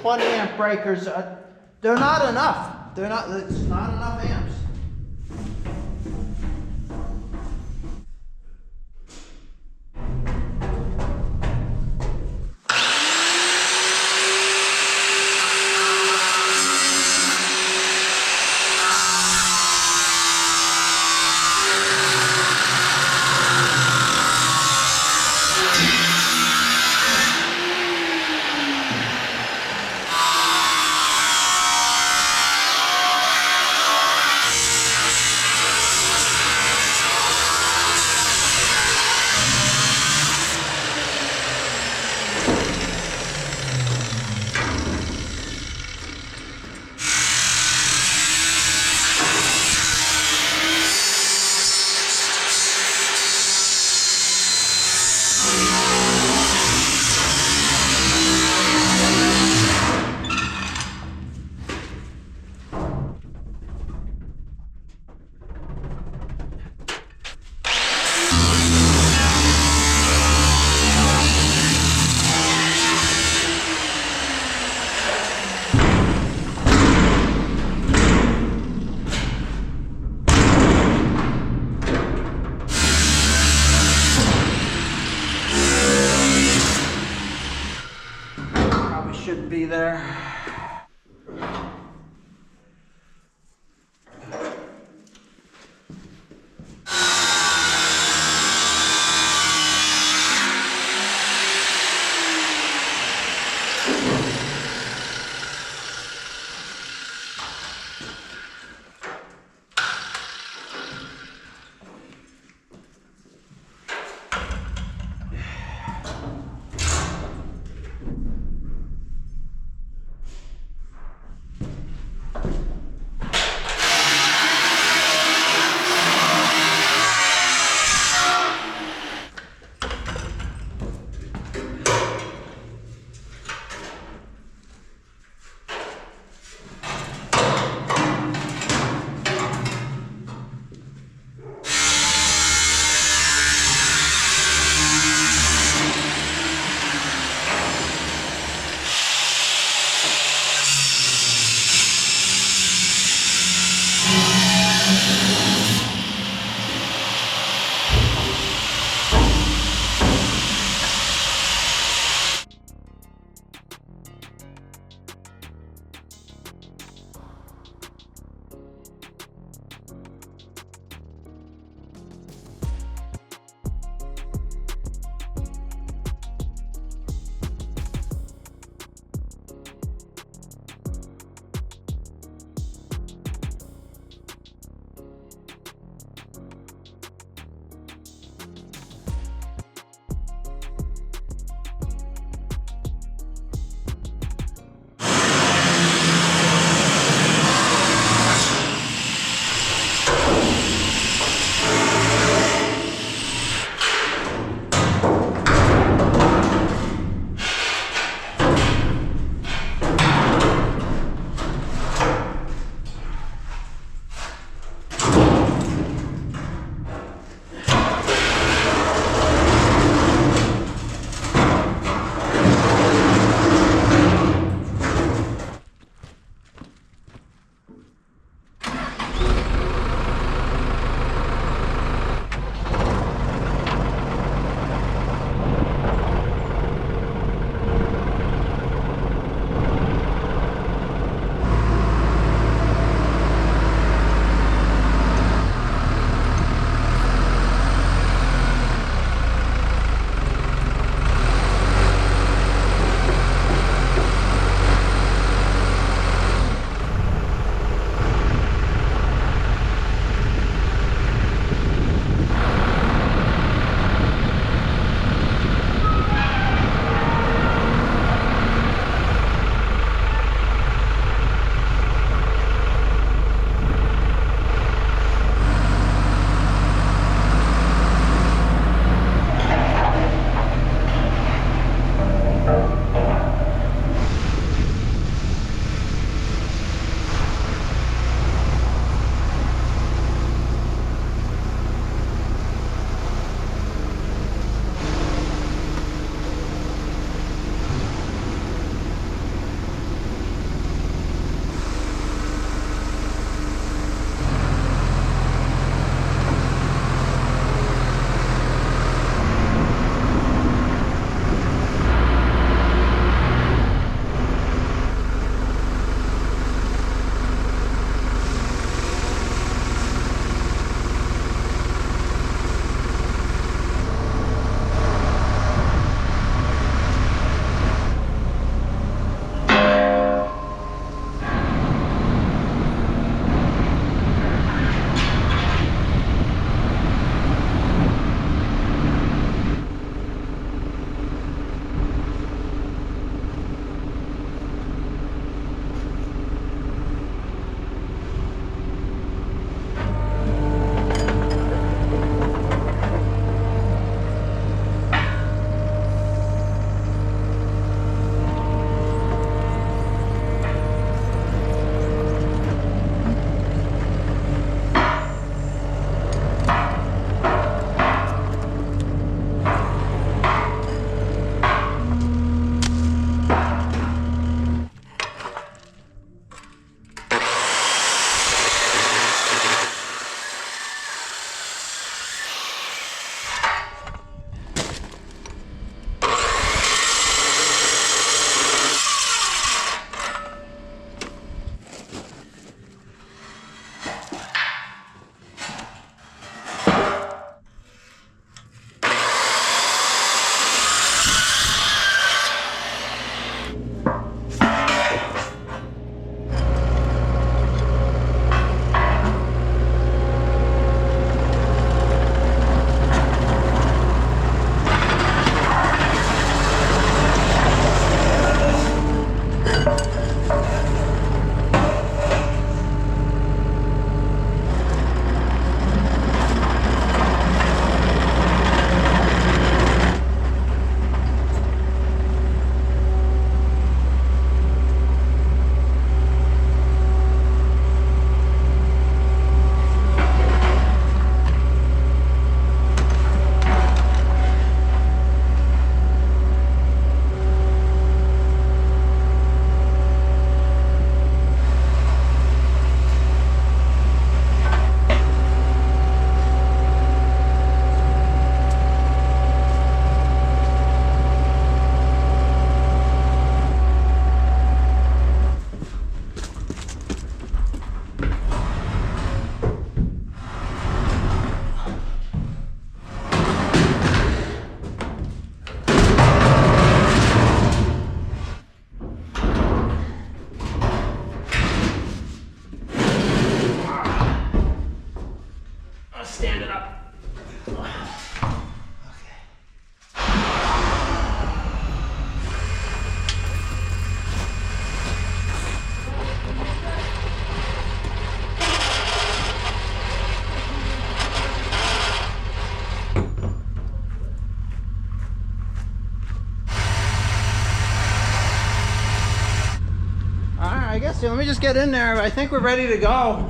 20 amp breakers, they're not enough. It's not enough amps. Shouldn't be there. So let me just get in there. I think we're ready to go.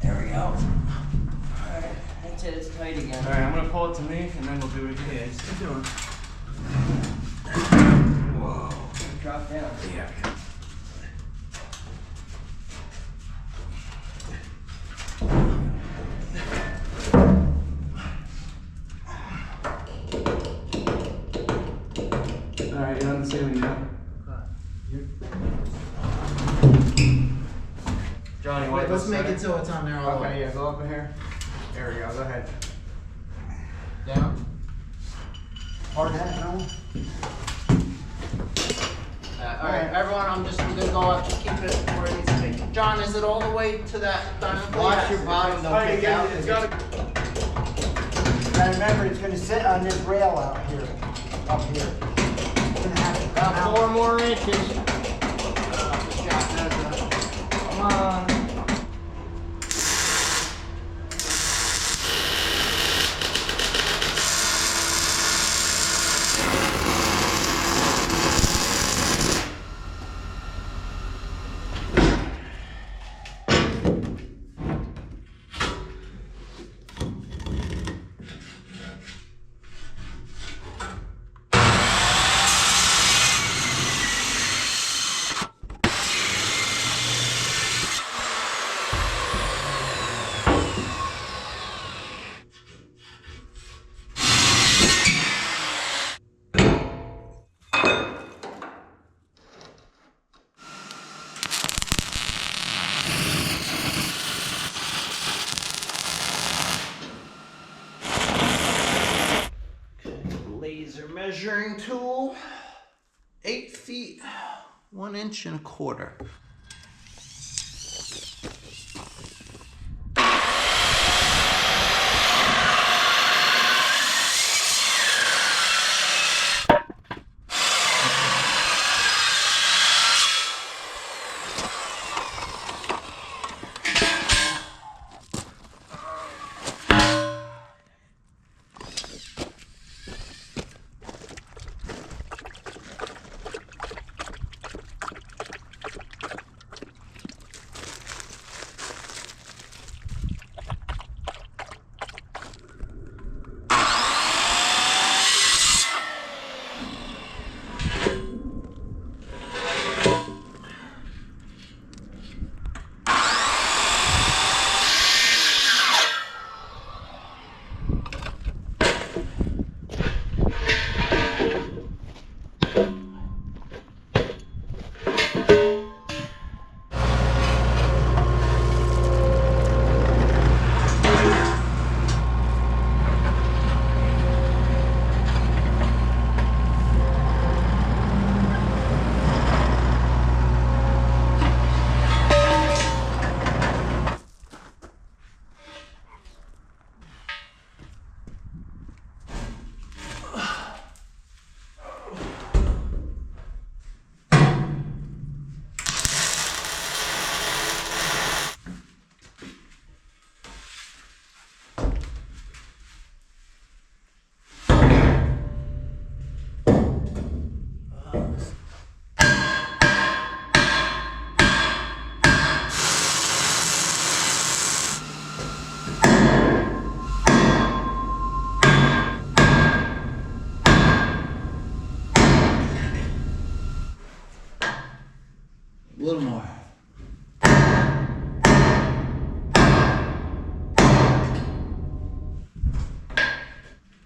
There we go. Alright, that's it, it's tight again. Alright, I'm gonna pull it to me and then we'll do it again. Yeah, just keep doing. Whoa. Drop down. Yeah. Alright, you're on the ceiling now. Johnny, Wait, let's make it so it's on there all the way. Okay, yeah, go up in here. There we go, go ahead. Down. Hard hat, no? Alright, everyone, I'm gonna go up, just keep it where it needs to be. John, is it all the way to that diamond plate? Watch your bottom, don't Alright, kick out. it's gotta. Now remember, it's going to sit on this rail out here, up here. It's going to have to come About out. 4 more inches. Come on. Laser measuring tool, 8 feet, 1 inch and a quarter. A little more.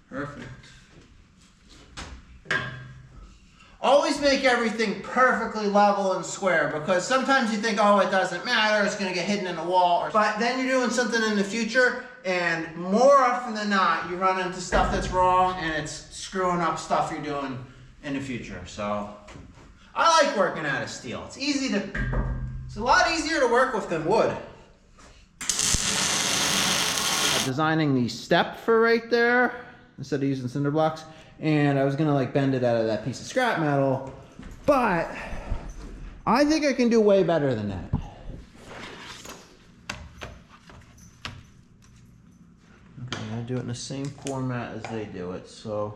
Perfect. Always make everything perfectly level and square, because sometimes you think, oh, it doesn't matter, it's going to get hidden in the wall. But then you're doing something in the future, and more often than not, you run into stuff that's wrong, and it's screwing up stuff you're doing in the future. So I like working out of steel. It's a lot easier to work with than wood. I'm designing the step for right there instead of using cinder blocks, and I was gonna like bend it out of that piece of scrap metal, but I think I can do way better than that. gonna do it in the same format as they do it. So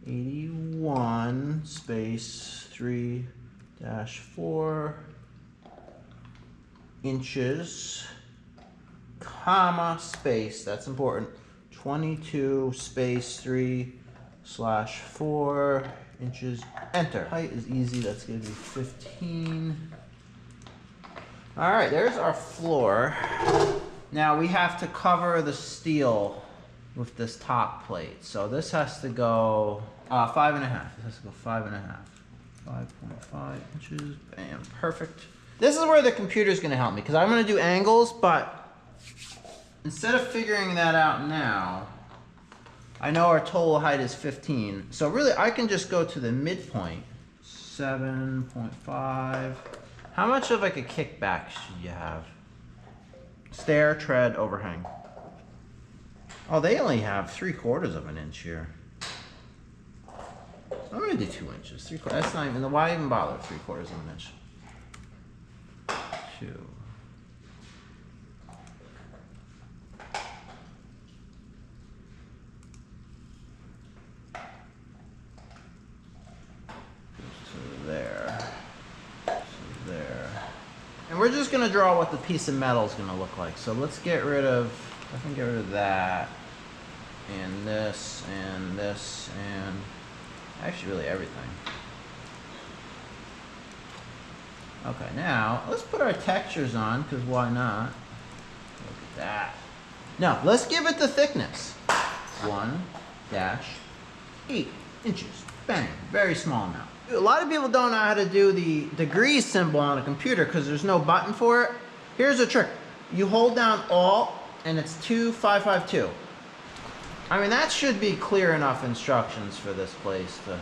81 space 3-4 inches, comma, space, that's important, 22 space 3/4 inches, enter. Height is easy, that's gonna be 15. All right, there's our floor. Now we have to cover the steel with this top plate. So this has to go 5.5. This has to go 5.5. 5.5 inches, bam, perfect. This is where the computer's gonna help me because I'm gonna do angles, but instead of figuring that out now, I know our total height is 15. So really I can just go to the midpoint, 7.5. How much of like a kickback should you have? Stair, tread, overhang. Oh, they only have 3/4 of an inch here. I'm gonna do 2 inches. 3/4. That's not even. Why even bother 3/4 of an inch? 2. So there. So there. And we're just gonna draw what the piece of metal is gonna look like. So let's get rid of. I can get rid of that, and this, and this, and actually really everything. Okay, now let's put our textures on, because why not? Look at that. Now, let's give it the thickness. 1-8 inches. Bang, very small amount. A lot of people don't know how to do the degrees symbol on a computer because there's no button for it. Here's a trick. You hold down Alt, and it's 2552. I mean, that should be clear enough instructions for this place to...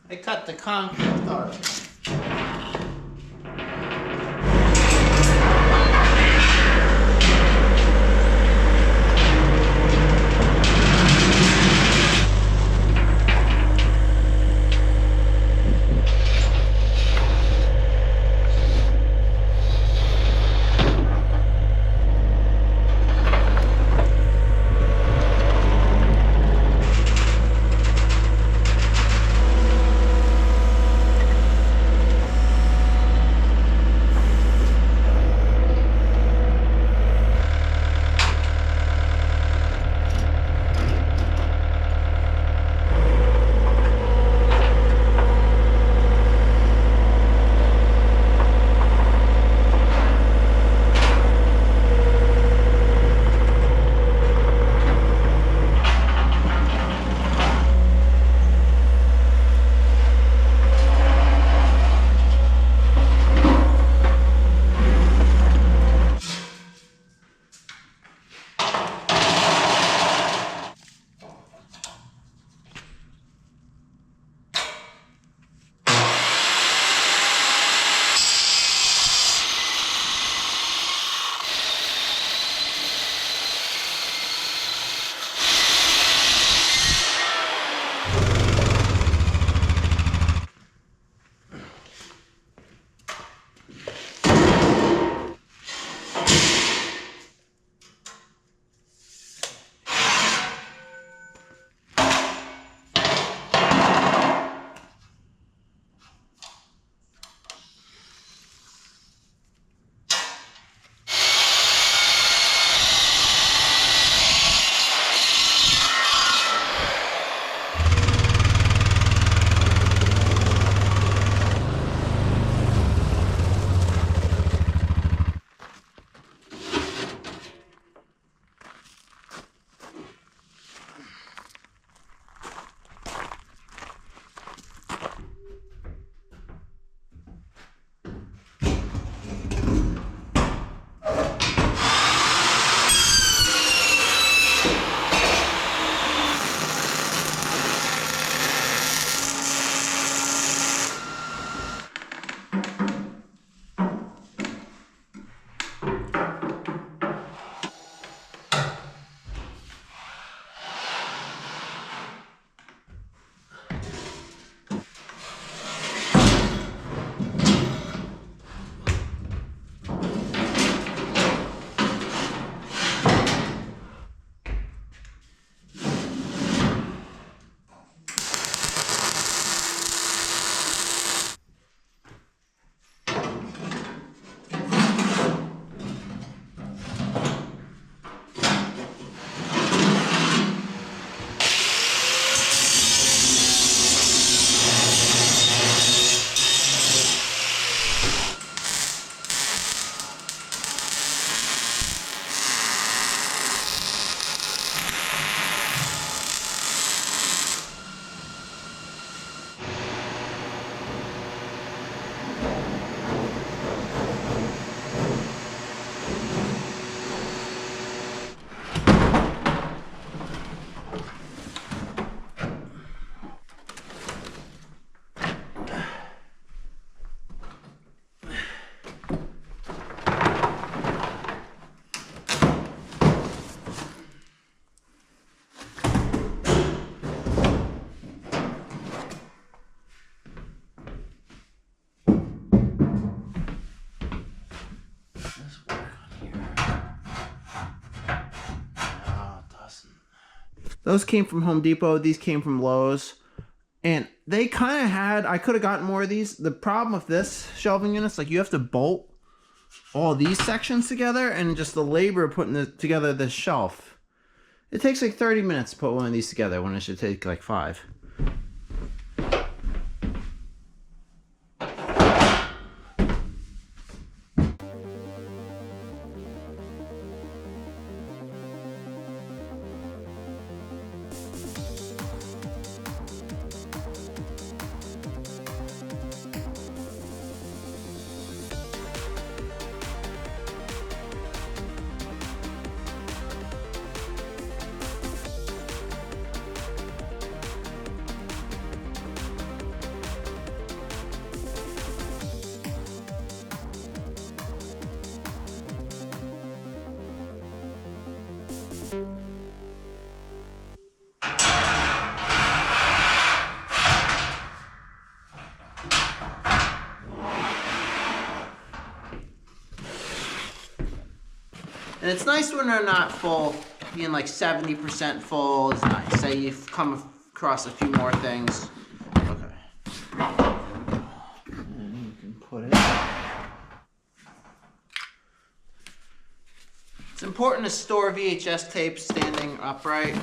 I cut the concrete. Oh. Those came from Home Depot. These came from Lowe's. And they kind of had, I could have gotten more of these. The problem with this shelving unit is like you have to bolt all these sections together, and just the labor of putting together this shelf. It takes like 30 minutes to put one of these together when it should take like 5. And it's nice when they're not full. Being like 70% full is nice. Say you've come across a few more things. Okay. And you can put it. It's important to store VHS tapes standing upright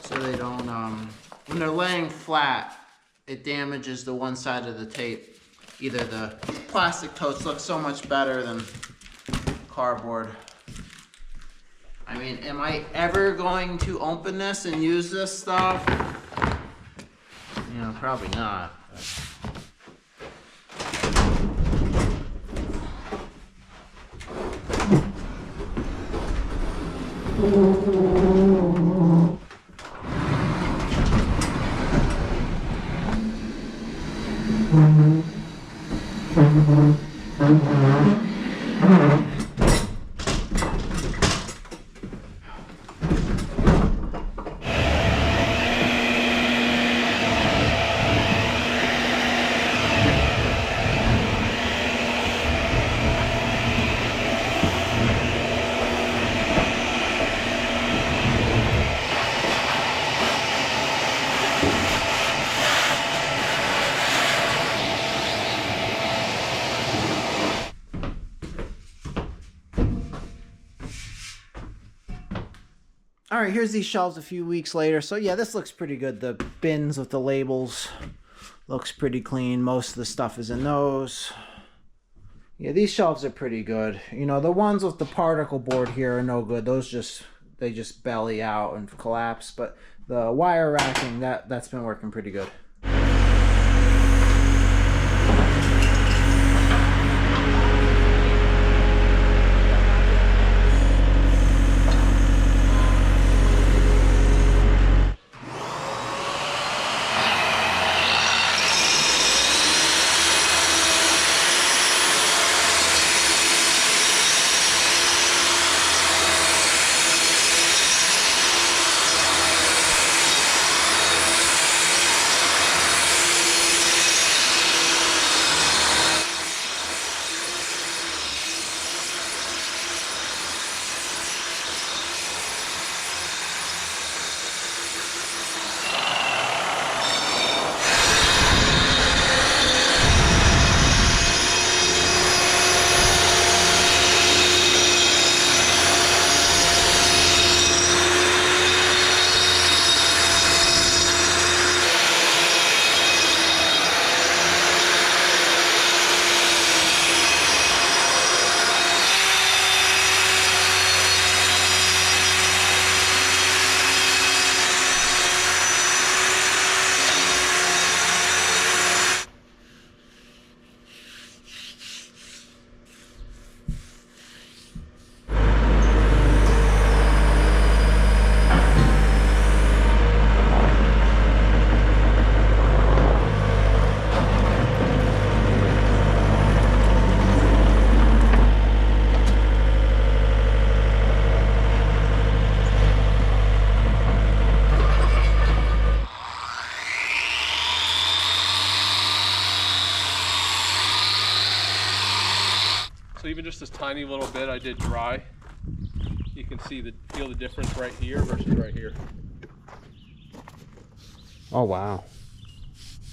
so they don't, when they're laying flat, it damages the one side of the tape. Either the plastic totes look so much better than cardboard. I mean, am I ever going to open this and use this stuff? You know, probably not. All right, here's these shelves a few weeks later. So yeah, this looks pretty good. The bins with the labels looks pretty clean. Most of the stuff is in those. Yeah, these shelves are pretty good. You know, the ones with the particle board here are no good. Those they just belly out and collapse. But the wire racking, that's been working pretty good. So even just this tiny little bit I did dry. You can feel the difference right here versus right here. Oh wow.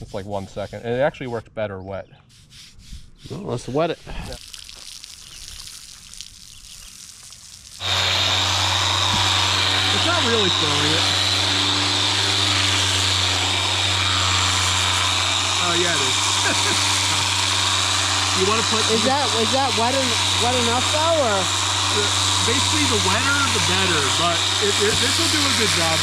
It's like 1 second. And it actually works better wet. Well, let's wet it. Yeah. It's not really filling it. Oh yeah, it is. You want to put? Is that wet enough though, or? Basically, the wetter the better, but this will do a good job.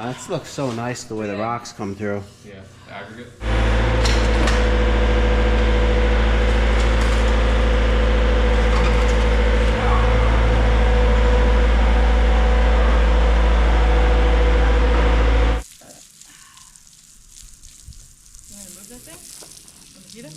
This looks so nice the way the rocks come through. Yeah, aggregate. You want to move that thing? Want to beat it?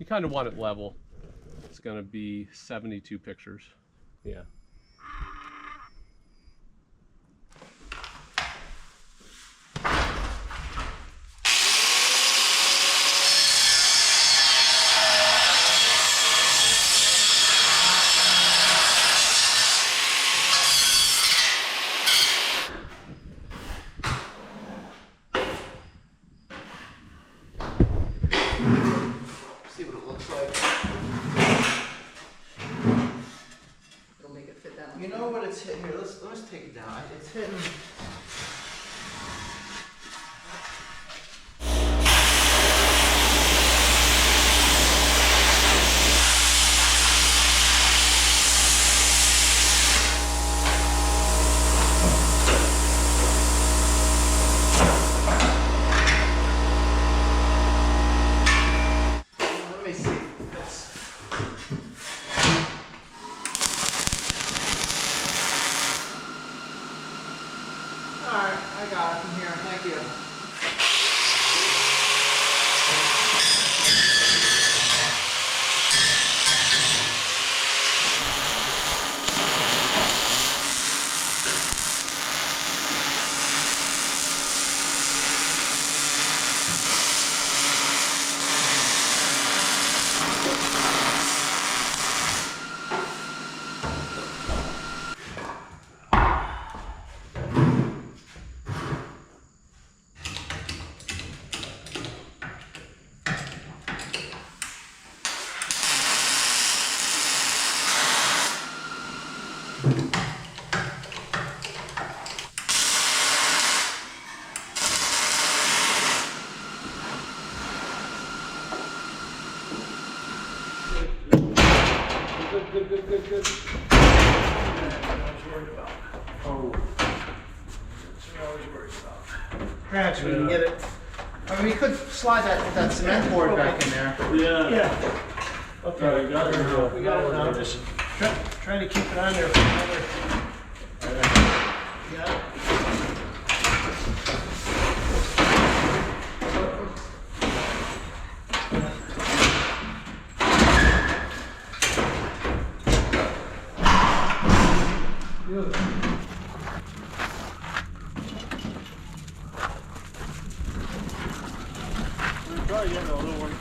Kind of want it level. It's going to be 72 pictures. Yeah. See what it looks like. It'll make it fit down. You know what it's hitting here? Let's take it down. It's hitting. Let me see. I got it from here, thank you. Perhaps we can get it. I mean, we could slide that cement board back in there. Yeah. Okay, we got it. We got it now. Just trying to keep it on there. Yeah. Try again, though, don't worry.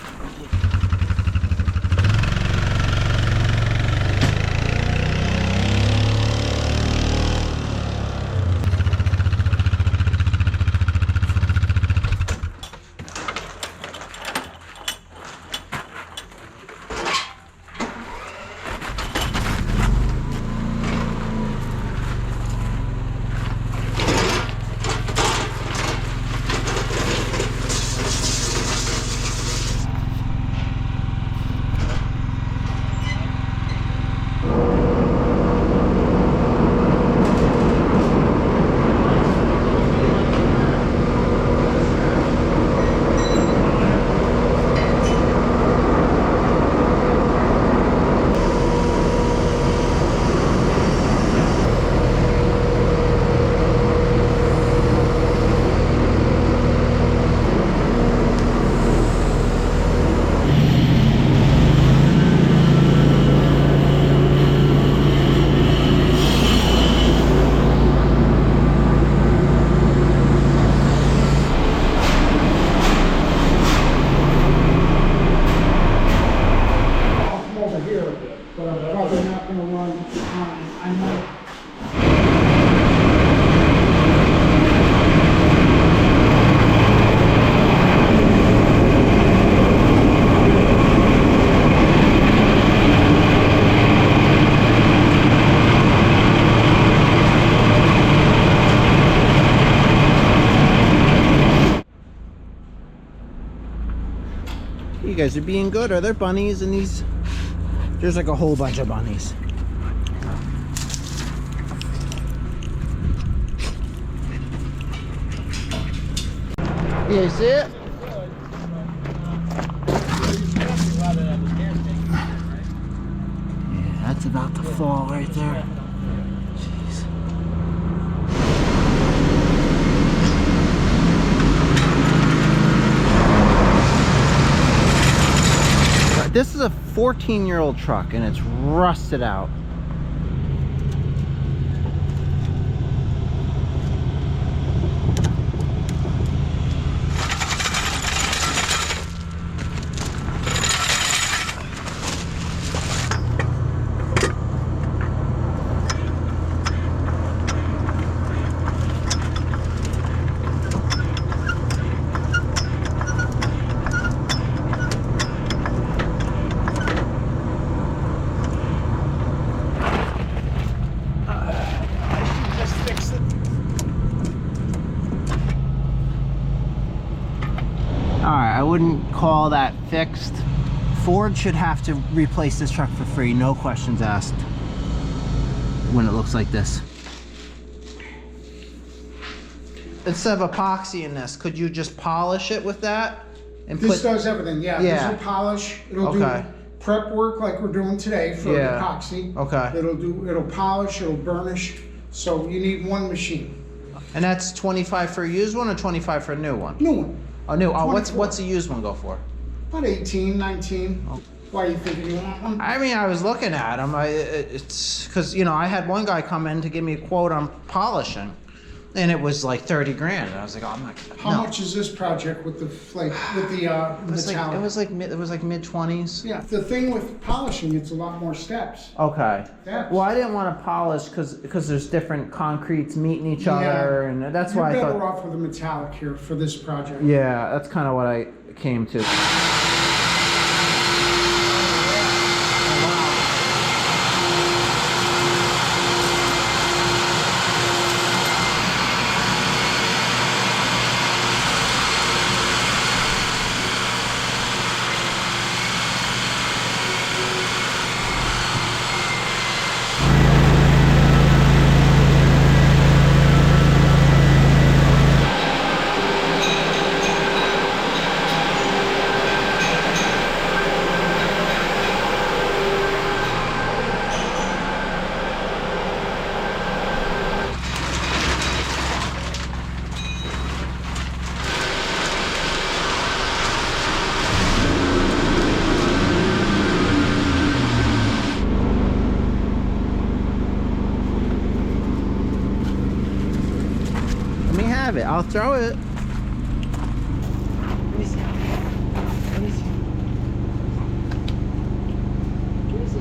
You guys are being good. Are there bunnies in these? There's like a whole bunch of bunnies. You see it? Yeah, that's about to fall right there. Jeez. This is a 14-year-old truck and it's rusted out. Alright, I wouldn't call that fixed. Ford should have to replace this truck for free, no questions asked, when it looks like this. Instead of epoxy in this, could you just polish it with that? And This does everything, yeah. Yeah. This will polish, it'll Okay. do prep work like we're doing today for Yeah. epoxy. Okay. It'll polish, it'll burnish, so you need one machine. And that's 25 for a used one or 25 for a new one? New one. Oh, new. Oh, 24. what's a used one go for? About 18, 19. Why are you thinking you want one? I mean, I was looking at them. It's because, you know, I had one guy come in to give me a quote on polishing, and it was like 30 grand. And I was like, oh, I'm not. How no. much is this project with the flake, with the It was metallic? like mid 20s. Yeah, the thing with polishing, it's a lot more steps. Okay. Steps. Well, I didn't want to polish because there's different concretes meeting each Yeah. other, and that's You're why I better thought. off with a metallic here for this project. Yeah, that's kind of what I came to. Let me have it. I'll throw it. Let me see. Let me see. Let me see.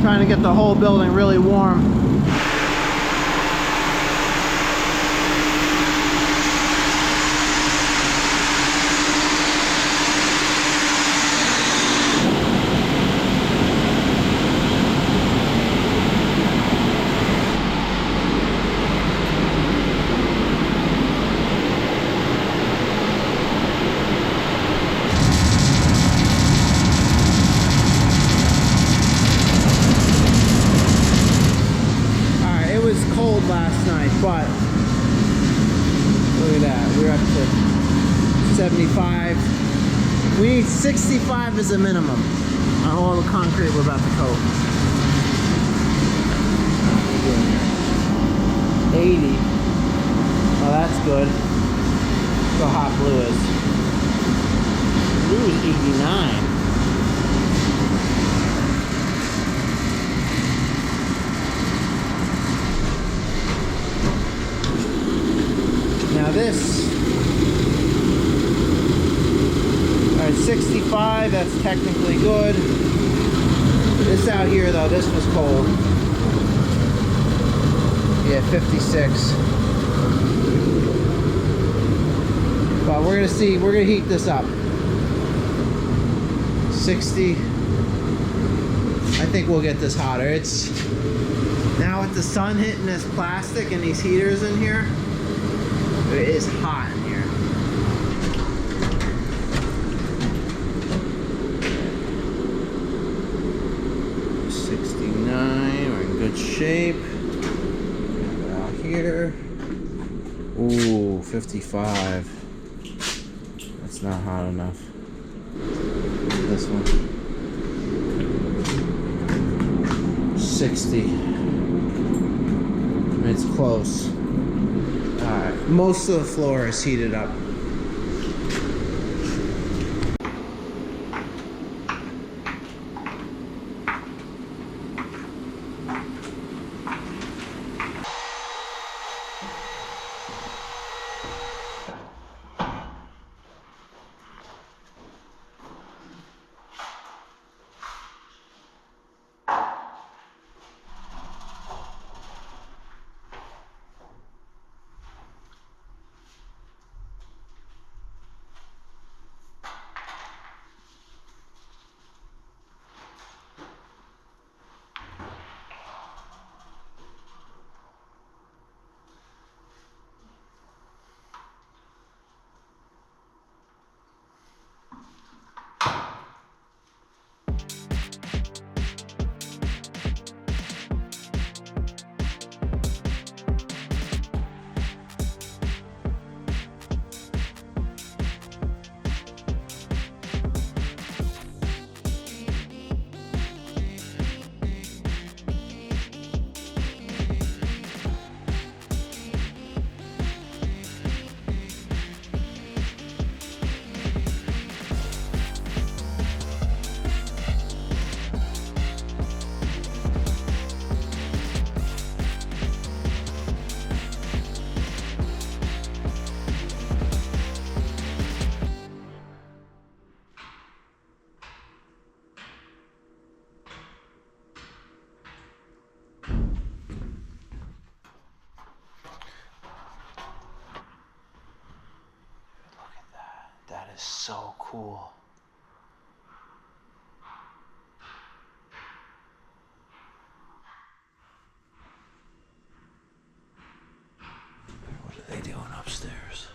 Trying to get the whole building really warm. Last night, but look at that, we're up to 75. We need 65 as a minimum on all the concrete we're about to coat. 80. Oh, that's good. Look how hot blue is. Blue is 89. Now this 65, that's technically good. This out here though, this was cold. Yeah, 56. But we're gonna see, we're gonna heat this up. 60. I think we'll get this hotter. It's now with the sun hitting this plastic and these heaters in here, it is hot in here. We're in good shape. Out here. Ooh, 55. That's not hot enough. This one. 60. It's close. Alright, most of the floor is heated up. So cool. What are they doing upstairs?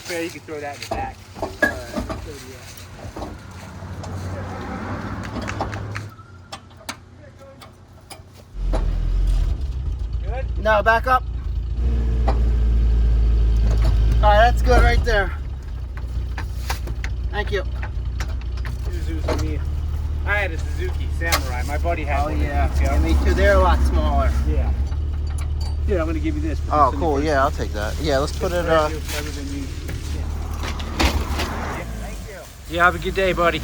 spare, you can throw that in the back. Good? No, back up. All right, that's good right there. Thank you. Suzuki. I had a Suzuki Samurai. My buddy had Oh one. yeah, me too. They're a lot smaller. Yeah. Here, I'm gonna give you this. Oh, cool. Yeah, I'll take that. Yeah, let's put it. Yeah, have a good day, buddy.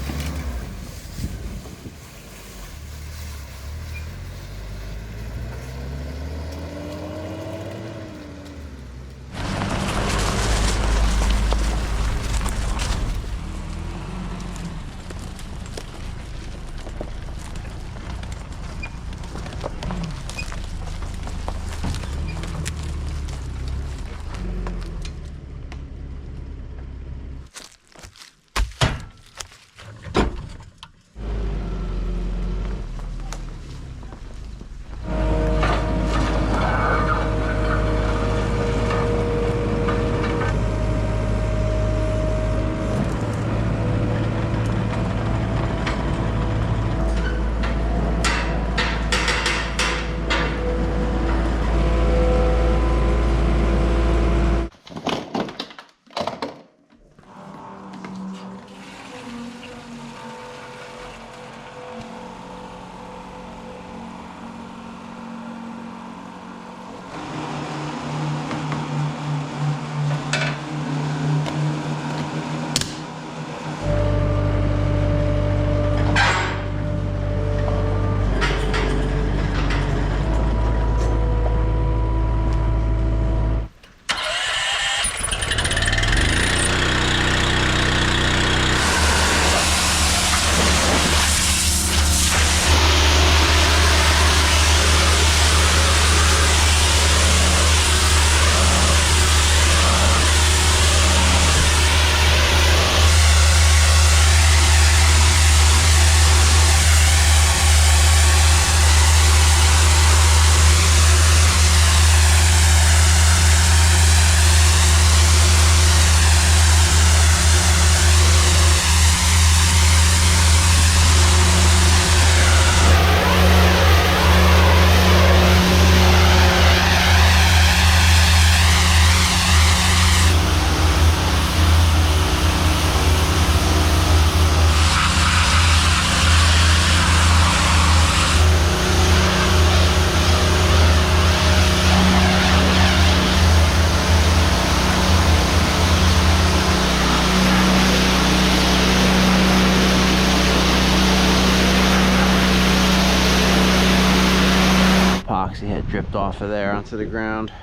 Epoxy had dripped off of there onto the ground.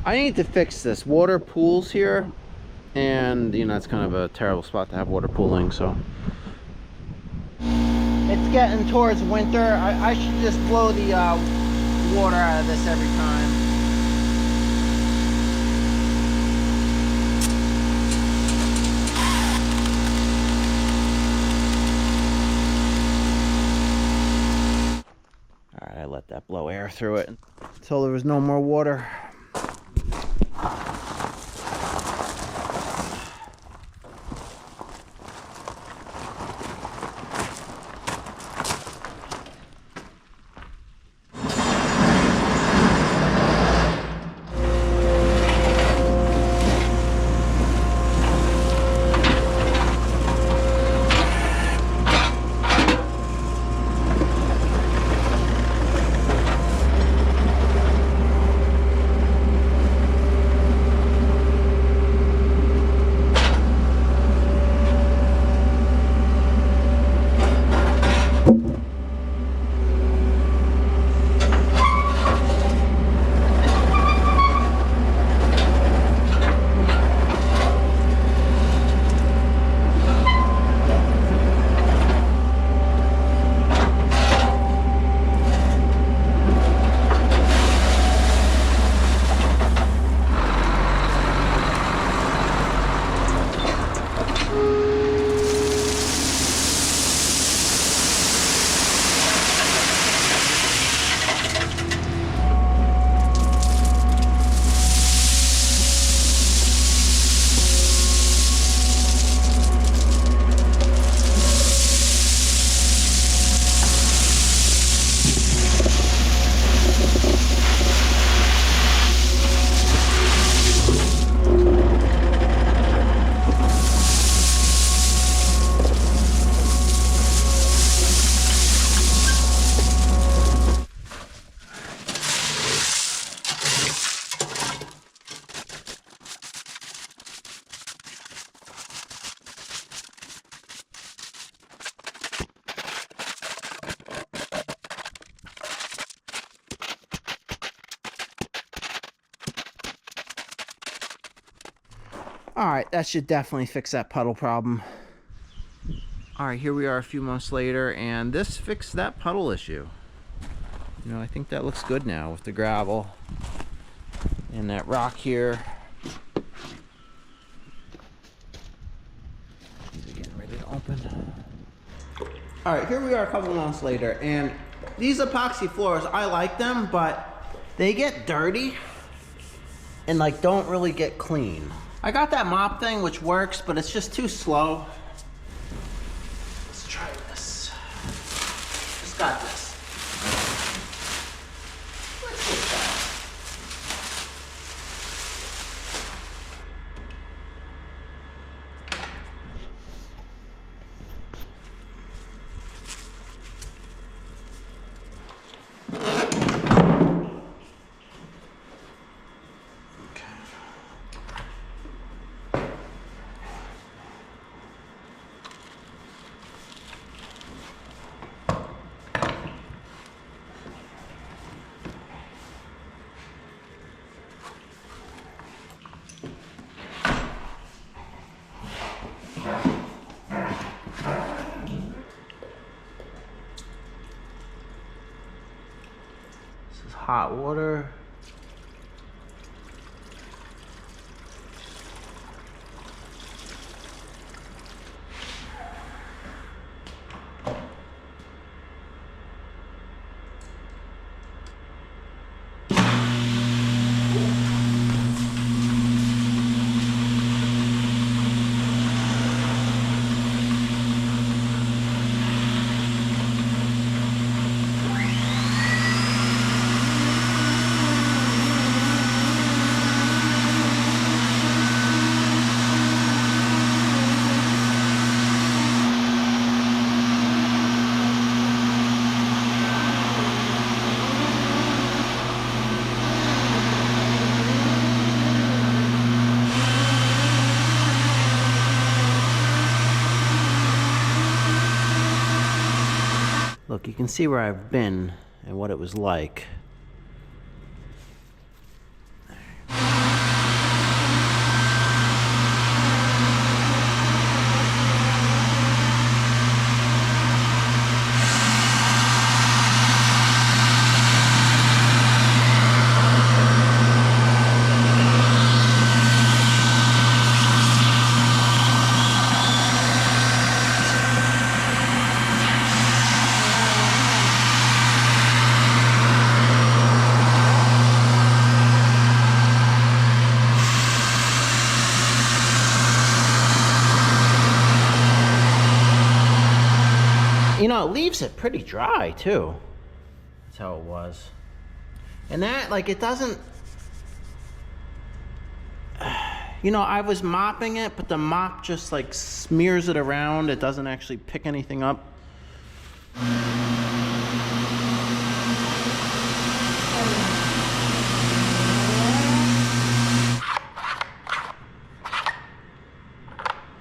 I need to fix this. Water pools here, and you know it's kind of a terrible spot to have water pooling, so. It's getting towards winter. I should just blow the water out of this every time. Alright, I let that blow air through it until there was no more water. All right, that should definitely fix that puddle problem. All right, here we are a few months later, and this fixed that puddle issue. You know, I think that looks good now with the gravel and that rock here. These are getting ready to open. All right, here we are a couple months later, and these epoxy floors, I like them, but they get dirty and like don't really get clean. I got that mop thing which works, but it's just too slow. Let's try this. Just got this. Let's see that. Hot water. Look, you can see where I've been and what it was like. You know, it leaves it pretty dry too. That's how it was. And that, like, it doesn't, you know, I was mopping it, but the mop just like smears it around. It doesn't actually pick anything up.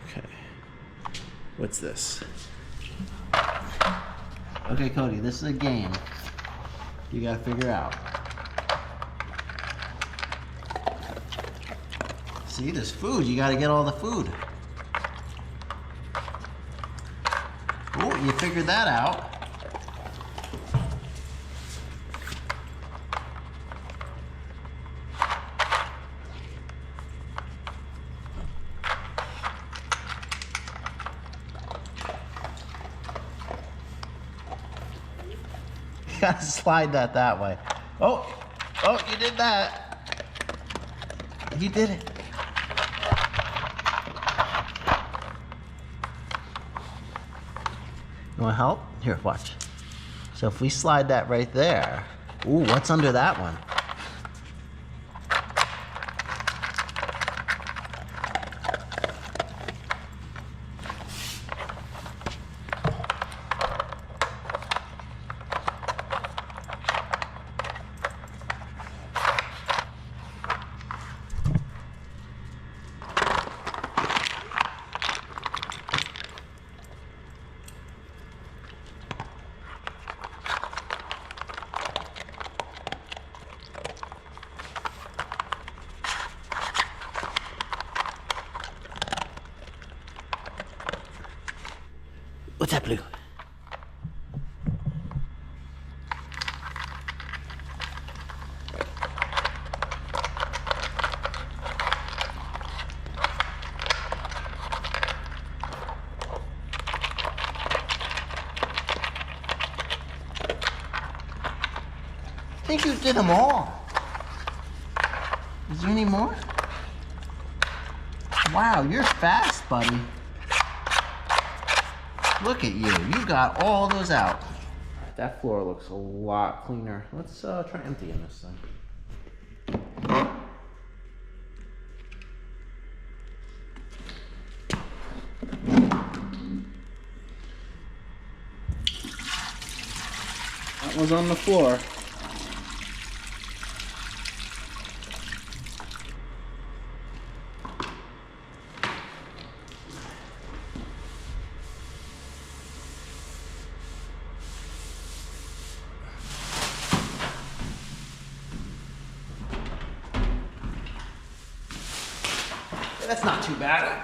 Okay. What's this? Okay, Cody, this is a game you gotta figure out. See, there's food. You gotta get all the food. Oh, you figured that out. You gotta slide that way. Oh, you did that. You did it. You wanna help? Here, watch. So if we slide that right there, ooh, what's under that one? up, Blue? I think you did them all. Is there any more? Wow, you're fast, buddy. Look at you. You got all those out. That floor looks a lot cleaner. Let's try emptying this thing. That was on the floor. That's not too bad.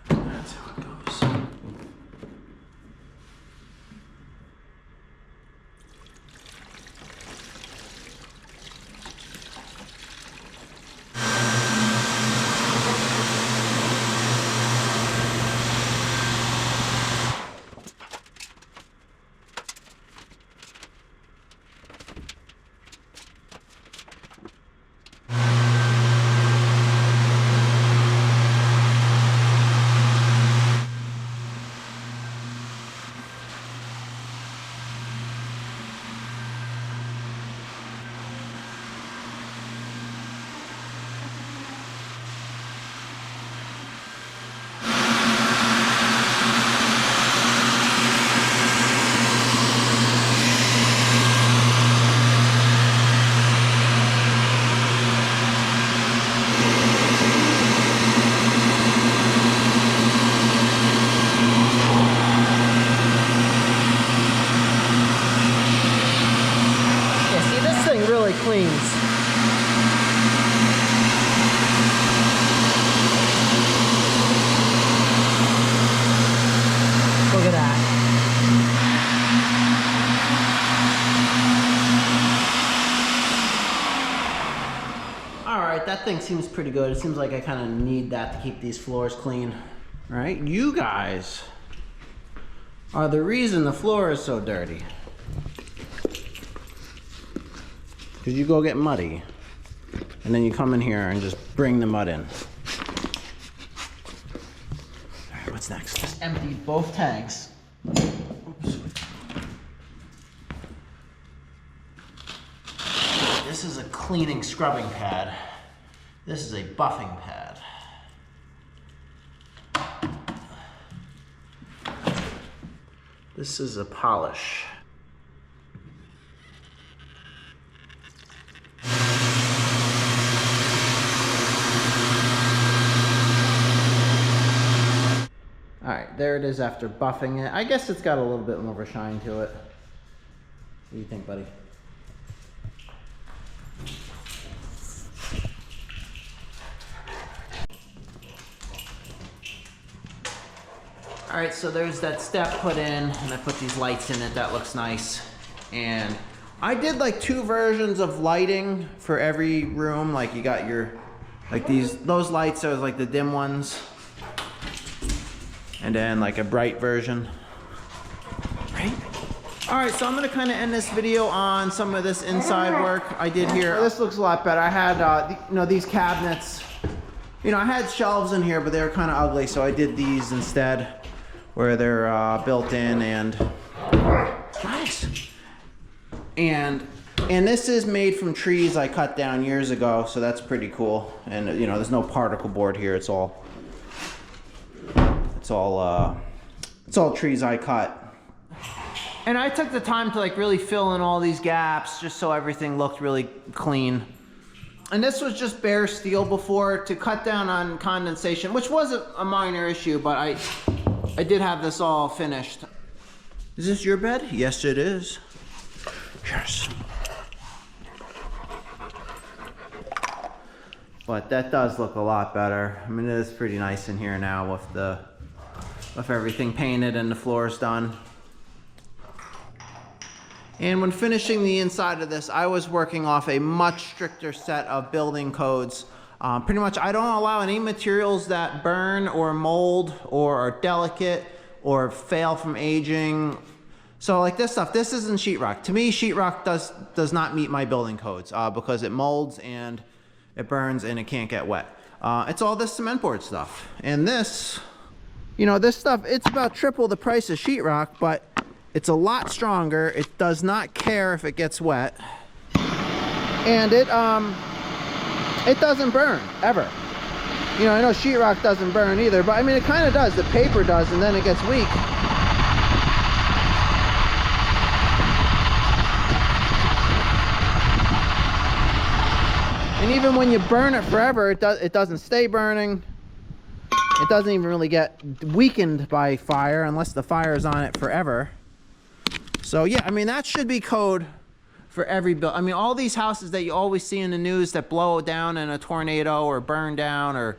That's how it goes. Cleans. Look at that. Alright, that thing seems pretty good. It seems like I kind of need that to keep these floors clean. Alright, you guys are the reason the floor is so dirty. Because you go get muddy, and then you come in here and just bring the mud in. All right, what's next? Just emptied both tanks. Oops. This is a cleaning scrubbing pad. This is a buffing pad. This is a polish. Alright, there it is after buffing it. I guess it's got a little bit more of a shine to it. What do you think, buddy? Alright, so there's that step put in, and I put these lights in it. That looks nice. And I did like 2 versions of lighting for every room. Like you got your, like those lights are like the dim ones. And then like a bright version, right? All right, so I'm gonna kind of end this video on some of this inside work I did here. This looks a lot better. I had, you know, these cabinets. You know, I had shelves in here, but they were kind of ugly, so I did these instead, where they're built in and nice. And this is made from trees I cut down years ago, so that's pretty cool. And you know, there's no particle board here. It's all trees I cut. And I took the time to like really fill in all these gaps just so everything looked really clean. And this was just bare steel before to cut down on condensation, which was a minor issue, but I did have this all finished. Is this your bed? Yes, it is. Yes. But that does look a lot better. I mean, it is pretty nice in here now with everything painted and the floors done. And when finishing the inside of this, I was working off a much stricter set of building codes. Pretty much, I don't allow any materials that burn or mold or are delicate or fail from aging. So like this stuff, this isn't sheetrock. To me, sheetrock does not meet my building codes because it molds and it burns and it can't get wet. It's all this cement board stuff. And this, you know, this stuff, it's about triple the price of sheetrock, but it's a lot stronger. It does not care if it gets wet. And it doesn't burn, ever. You know, I know sheetrock doesn't burn either, but I mean, it kind of does. The paper does, and then it gets weak. And even when you burn it forever, it doesn't stay burning. It doesn't even really get weakened by fire unless the fire is on it forever. So yeah, I mean, that should be code for every build. I mean, all these houses that you always see in the news that blow down in a tornado or burn down or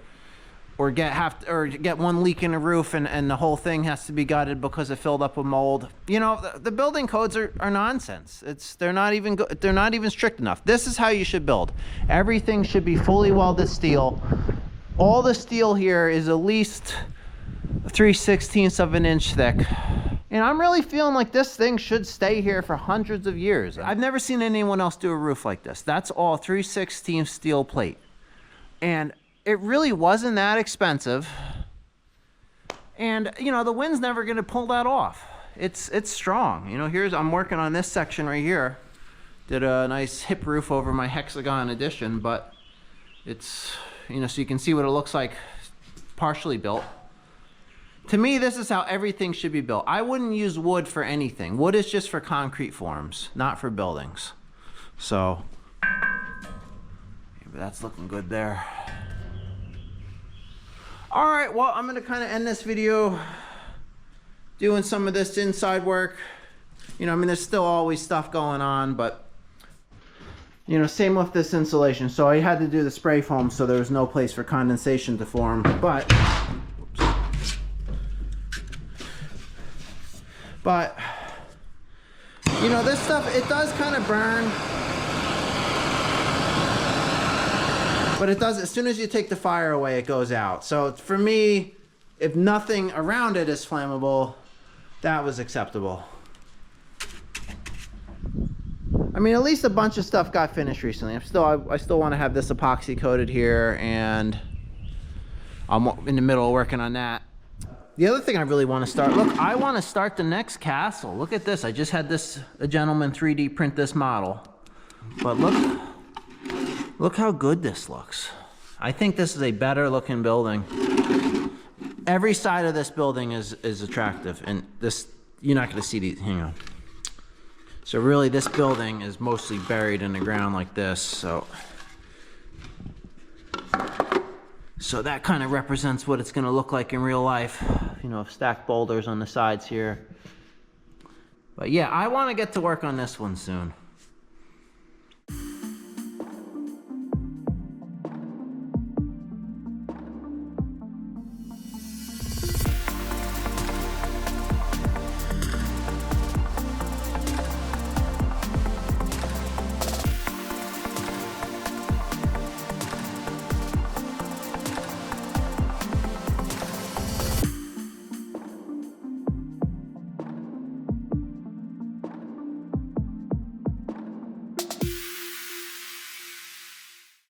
get one leak in the roof and the whole thing has to be gutted because it filled up with mold. You know, the building codes are nonsense. They're not even strict enough. This is how you should build. Everything should be fully welded steel. All the steel here is at least 3/16 of an inch thick. And I'm really feeling like this thing should stay here for hundreds of years. I've never seen anyone else do a roof like this. That's all 3/16 steel plate. And it really wasn't that expensive. And you know, the wind's never gonna pull that off. It's strong. You know, I'm working on this section right here. Did a nice hip roof over my hexagon addition, but it's, you know, so you can see what it looks like partially built. To me, this is how everything should be built. I wouldn't use wood for anything. Wood is just for concrete forms, not for buildings. So, but that's looking good there. All right, well, I'm gonna kind of end this video doing some of this inside work. You know, I mean, there's still always stuff going on, but you know, same with this insulation. So I had to do the spray foam so there was no place for condensation to form, but you know, this stuff, it does kind of burn, but it does, as soon as you take the fire away, it goes out. So for me, if nothing around it is flammable, that was acceptable. I mean, at least a bunch of stuff got finished recently. I still want to have this epoxy coated here, and I'm in the middle of working on that. The other thing I really want to start, look, I want to start the next castle. Look at this. I just had a gentleman 3D print this model. But look how good this looks. I think this is a better looking building. Every side of this building is attractive, and this, you're not going to see these, hang on. So really, this building is mostly buried in the ground like this, so that kind of represents what it's going to look like in real life. You know, stacked boulders on the sides here. But yeah, I want to get to work on this one soon.